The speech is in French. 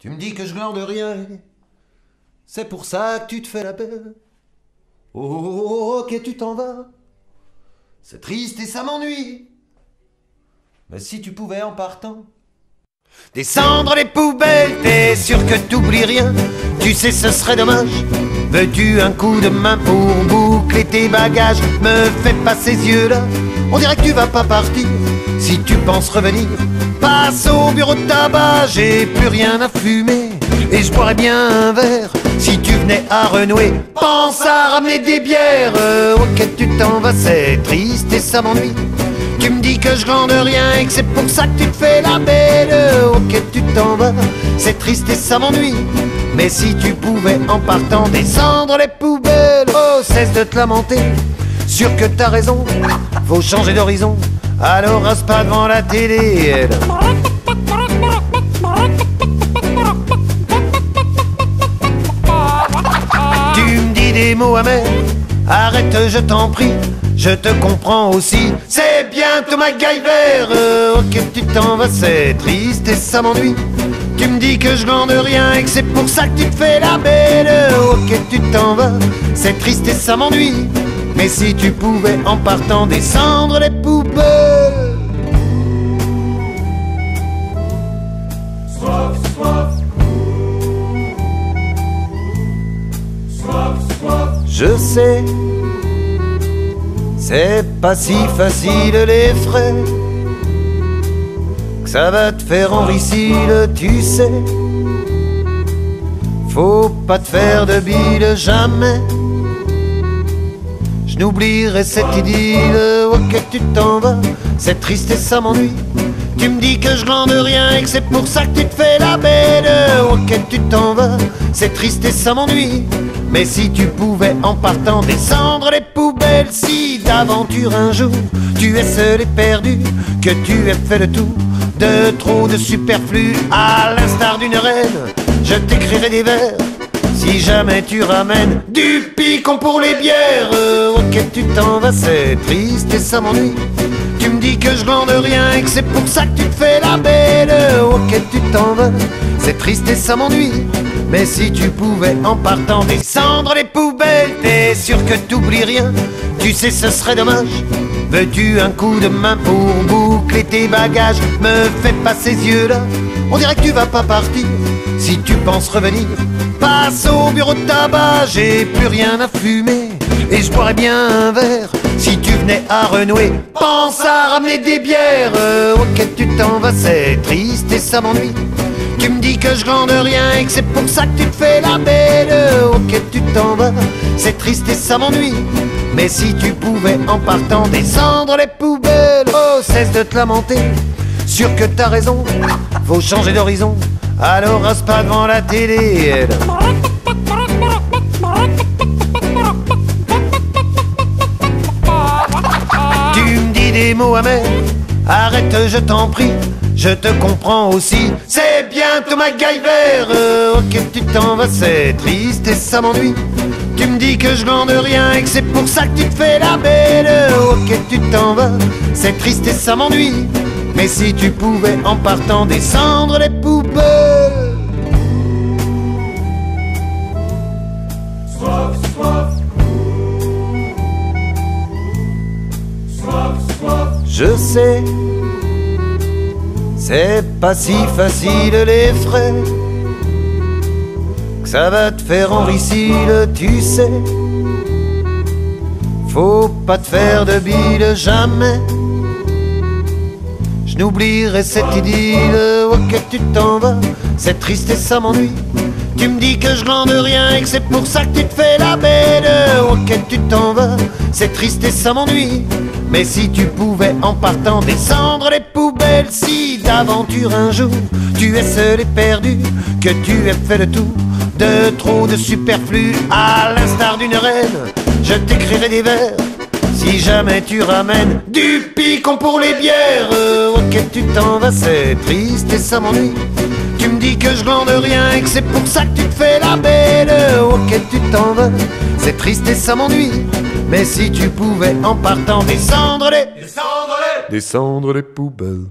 Tu me dis que je glande rien, c'est pour ça que tu te fais la belle. Oh, ok, tu t'en vas. C'est triste et ça m'ennuie. Mais si tu pouvais en partant descendre les poubelles, t'es sûr que t'oublies rien. Tu sais ce serait dommage. Veux-tu un coup de main pour boucler tes bagages? Me fais pas ces yeux-là, on dirait que tu vas pas partir. Si tu penses revenir, passe au bureau de tabac. J'ai plus rien à fumer et je boirais bien un verre si tu venais à renouer. Pense à ramener des bières. Ok, tu t'en vas, c'est triste et ça m'ennuie. Tu me dis que je glande rien et que c'est pour ça que tu te fais la belle. Ok, tu t'en vas, c'est triste et ça m'ennuie. Mais si tu pouvais en partant descendre les poubelles. Oh, cesse de te lamenter, sûr que t'as raison. Faut changer d'horizon, alors rase pas devant la télé. Tu me dis des mots amers, arrête je t'en prie. Je te comprends aussi, c'est bientôt MacGyver. Ok, tu t'en vas, c'est triste et ça m'ennuie. Tu me dis que je glande rien et que c'est pour ça que tu te fais la belle. Ok, tu t'en vas, c'est triste et ça m'ennuie. Mais si tu pouvais en partant descendre les poubelles. Soif, soif. Soif, soif. Je sais, c'est pas si facile les frais, que ça va te faire enricile, tu sais. Faut pas te faire de bile jamais. Je n'oublierai cette idylle. Ok, tu t'en vas, c'est triste et ça m'ennuie. Tu me dis que je glande rien et que c'est pour ça que tu te fais la belle. Ok, tu t'en vas, c'est triste et ça m'ennuie. Mais si tu pouvais en partant descendre les poubelles. Si d'aventure un jour tu es seul et perdu, que tu aies fait le tour de trop de superflu, à l'instar d'une reine, je t'écrirai des vers. Si jamais tu ramènes du picon pour les bières. Ok, tu t'en vas, c'est triste et ça m'ennuie. Tu me dis que je glande rien et que c'est pour ça que tu te fais la belle. Ok, tu t'en vas, c'est triste et ça m'ennuie. Mais si tu pouvais en partant descendre les poubelles, t'es sûr que t'oublies rien. Tu sais ce serait dommage. Veux-tu un coup de main pour boucler tes bagages? Me fais pas ces yeux-là, on dirait que tu vas pas partir. Si tu penses revenir, passe au bureau de tabac. J'ai plus rien à fumer et je boirais bien un verre si tu venais à renouer. Pense à ramener des bières. Ok, tu t'en vas, c'est triste et ça m'ennuie. Tu me dis que je glande rien et que c'est pour ça que tu te fais la belle. Ok, tu t'en vas, c'est triste et ça m'ennuie. Mais si tu pouvais en partant descendre les poubelles. Oh, cesse de te lamenter, sûr que t'as raison. Faut changer d'horizon, alors rase pas devant la télé. Tu me dis des mots amers, arrête je t'en prie. Je te comprends aussi, c'est bientôt MacGyver. Ok, tu t'en vas, c'est triste et ça m'ennuie. Tu me dis que je glande rien et que c'est pour ça que tu te fais la belle. Ok, tu t'en vas, c'est triste et ça m'ennuie. Mais si tu pouvais en partant descendre les poubelles. Soif, soif. Soif, soif. Je sais, c'est pas si facile les frais, que ça va te faire enricile, tu sais. Faut pas te faire de bile jamais. Je n'oublierai cette idylle. Ok, tu t'en vas, c'est triste et ça m'ennuie. Tu me dis que je glande rien et que c'est pour ça que tu te fais la belle. Ok, tu t'en vas, c'est triste et ça m'ennuie. Mais si tu pouvais en partant descendre les poubelles. Si d'aventure un jour tu es seul et perdu, que tu aies fait le tour de trop de superflu, à l'instar d'une reine, je t'écrirai des vers. Si jamais tu ramènes du picon pour les bières. Ok, tu t'en vas, c'est triste et ça m'ennuie. Tu me dis que je glande rien et que c'est pour ça que tu te fais la belle. Ok, tu t'en vas, c'est triste et ça m'ennuie. Mais si tu pouvais en partant descendre les Descendre les descendre les poubelles.